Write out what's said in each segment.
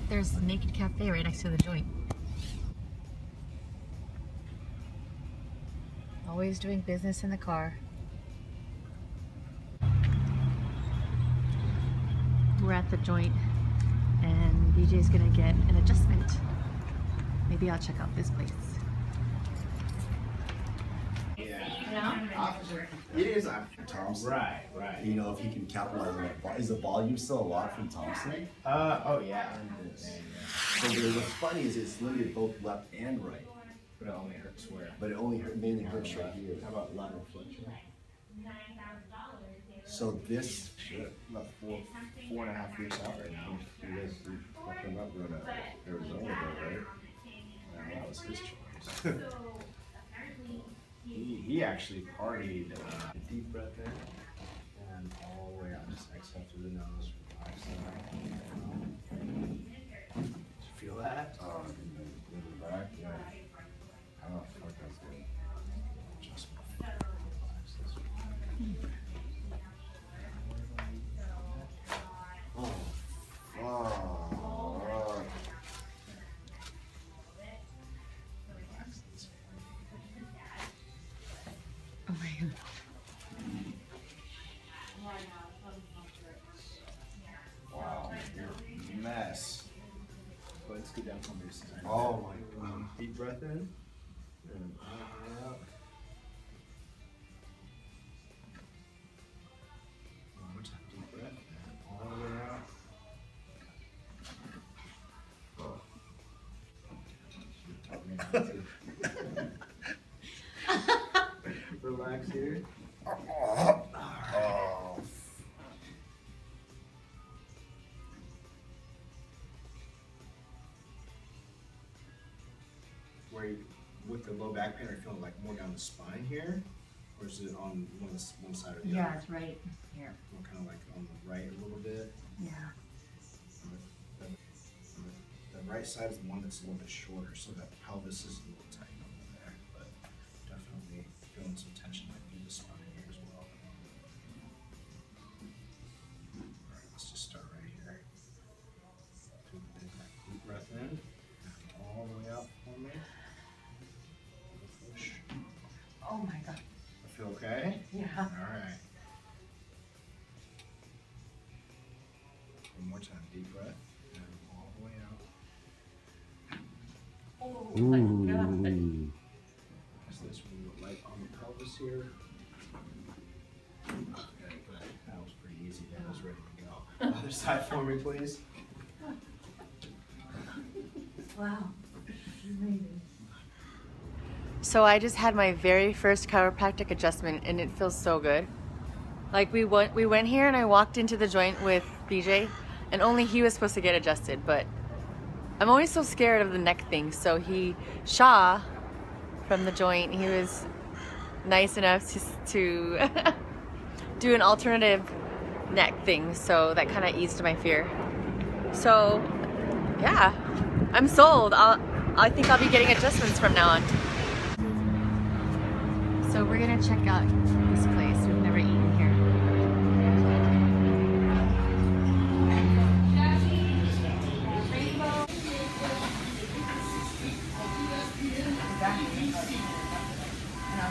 There's a Naked Cafe right next to the joint. Always doing business in the car. We're at the joint and BJ's gonna get an adjustment. Maybe I'll check out this place. It is Thompson. Right. You know, if he can capitalize on that. Is the volume still a lot from Thompson? Oh yeah. So what's funny is it's limited both left and right. But it only hurts where? But it mainly hurts right here. How about lateral flexion? So this About 4.5 years out right now. You guys fucked him up going to Arizona though, right? That was his choice. he actually partied. Deep breath in and all the way out. Just exhale through the nose. Relax the neck. Did you feel that? In the back, yeah. Oh, fuck, that's good. Just relax this way. Relax this way. Oh my god. Wow, you're a mess. Let's go down from this time. Oh my God. Deep breath in. And out. One more time. Deep breath. And all the way out. Oh. You taught me how to relax here. Where you, with the low back pain, are you feeling like more down the spine here? Or is it on one side or the other? Yeah, it's right here. Or kind of like on the right a little bit? Yeah. The right side is the one that's a little bit shorter, so that pelvis is a little tight over there. But definitely feeling some tension like through the spine here as well. Alright, let's just start right here. Deep breath in, and all the way out for me. Push. Oh my god. I feel okay? Yeah. Alright. One more time, deep breath, and all the way out. Oh Ooh. my god. Is this when you light on the pelvis here? Okay, good. That was pretty easy. That was ready to go. Other side for me, please. Wow. So I just had my very first chiropractic adjustment and it feels so good. Like we went here and I walked into the joint with BJ and only he was supposed to get adjusted, but I'm always so scared of the neck thing. So Shaw from the joint, he was nice enough to do an alternative neck thing. So that kind of eased my fear. So yeah, I'm sold. I think I'll be getting adjustments from now on. So we're gonna check out this place. We've never eaten here.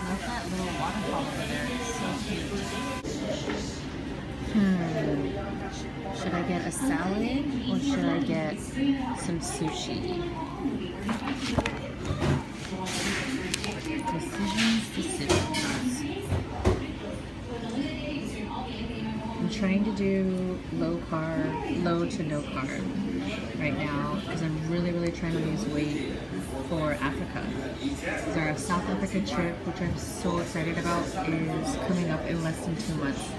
Look at that little waterfall over there. It's so cute. Should I get a salad or should I get some sushi? Decisions. I'm trying to do low to no carb right now because I'm really trying to lose weight for Africa. So our South Africa trip, which I'm so excited about, is coming up in less than 2 months.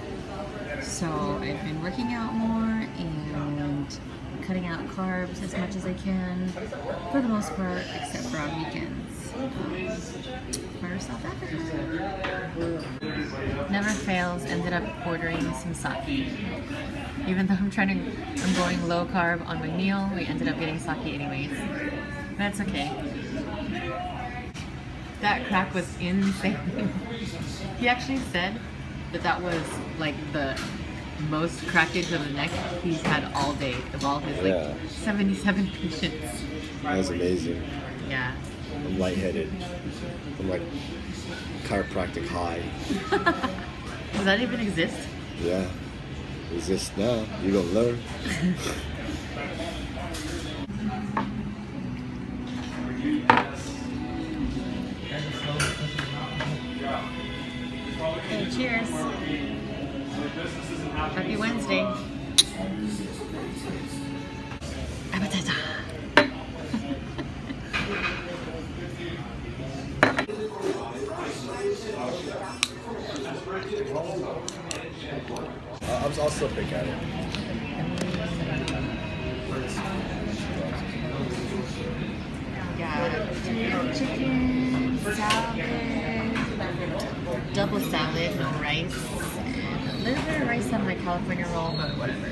So I've been working out more and cutting out carbs as much as I can for the most part, except for on weekends. For South Africa. Never fails, ended up ordering some sake. Even though I'm going low carb on my meal, we ended up getting sake anyways. That's okay. That crack was insane. He actually said that was like the most cracked into the neck he's had all day of all his like 77 patients. That was amazing. Yeah. I'm lightheaded. I'm like chiropractic high. Does that even exist? Yeah. Exist now. You gonna learn. Okay, cheers. Happy Wednesday. Appetite. I'll still pick at it. Yeah, chicken, salad, double salad, no rice, and a little bit of rice on my California roll, but whatever.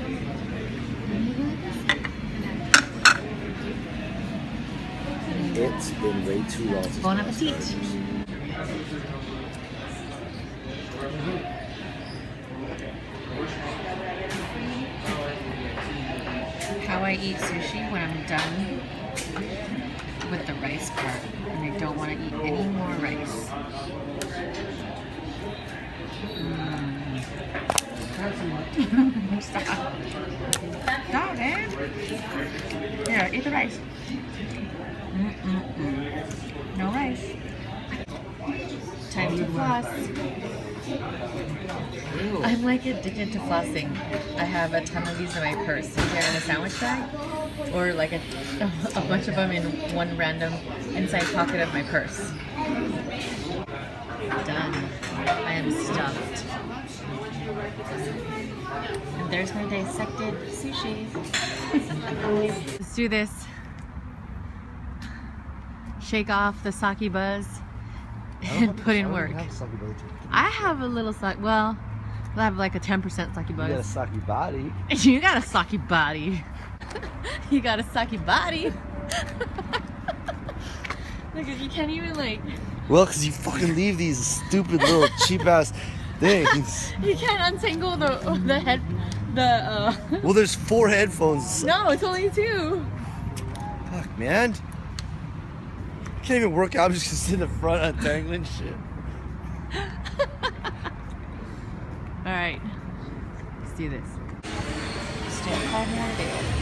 It's been way too long since Bon appetit. How I eat sushi when I'm done with the rice part and I don't want to eat any more rice. Stop. Stop, man. Here, eat the rice. No rice. Time to floss. I'm like addicted to flossing. I have a ton of these in my purse. They're in a sandwich bag, or like a bunch of them in one random inside pocket of my purse. Done. I am stuffed. And there's my dissected sushi. Let's do this. Shake off the sake buzz and put in work. I have a little sake. Well, I have like a 10% sake buzz. You got a sake body. You got a sake body. You got a sake body. Look, you can't even like. Well, because you fucking leave these stupid little cheap ass things. You can't untangle the head. Well, there's 4 headphones. No, it's only 2. Fuck, man. I can't even work out. I'm just gonna sit in the front untangling shit. Alright, let's do this. Still 5 more days.